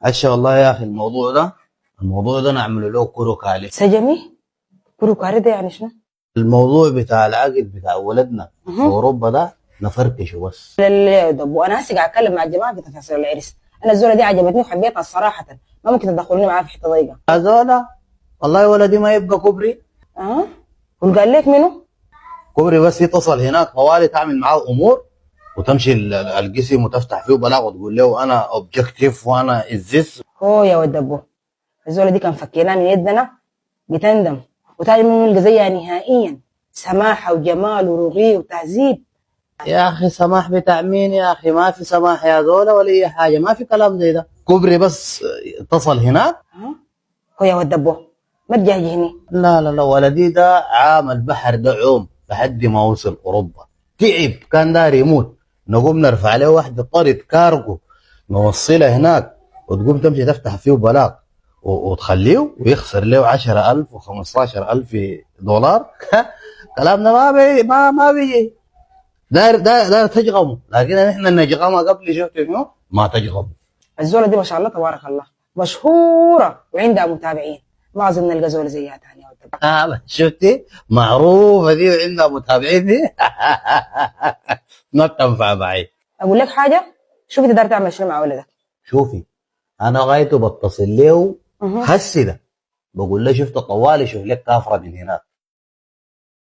هسه والله يا اخي الموضوع ده نعمله له كروك عليه. سجمي كروكاري ده يعني شنو؟ الموضوع بتاع العقد بتاع ولدنا في أها. اوروبا ده نفركشه بس. لا لا لا، طب وانا هسه قاعد اتكلم مع الجماعه في تفاصيل العرس. انا الزوله دي عجبتني وحبيتها الصراحه، ما ممكن تدخلوني معاها في حته ضيقه. هذولا والله ولدي ما يبقى كبري. اه، قول قال لك منو؟ كبري بس يتصل هناك طوالي تعمل معاه امور وتمشي القسم وتفتح فيه بلاغ وتقول له انا اوبجكتيف وانا ازيس. هو يا ود ابوه، الزوله دي كان فكيناها من يدنا بتندم، وتاني منه نلقى زيها نهائيا. سماحه وجمال ورغي وتهذيب. يا اخي سماح بتاع مين يا اخي؟ ما في سماح يا زولا ولا اي حاجه، ما في كلام زي ده. كبري بس اتصل هناك. ها، هو يا ود ابوه ما تجهجهني. لا لا لا، ولدي ده عام البحر ده عوم لحد ما وصل اوروبا، تعب كان داير يموت. نقوم نرفع له واحده طرد كارغو نوصلها هناك وتقوم تمشي تفتح فيه بلاغ وتخليه ويخسر له 10,000 و15,000 دولار. كلامنا ما بيجي. داير تجغمه، لكن احنا نجغمها قبل. شفت شنو؟ ما تجغمه. الزوله دي ما شاء الله تبارك الله مشهوره وعندها متابعين، ما اظن نلقى زوله زيها تاني يا ود ابوه. شفتي؟ معروفه دي وعندها متابعين دي. ما بتنفع معي. اقول لك حاجه، شوف انت داير تعمل شنو مع ولدك. شوفي، انا غايته بتصل له أها. هسه ده بقول له شفت طوالي شوف لك كافره من هناك.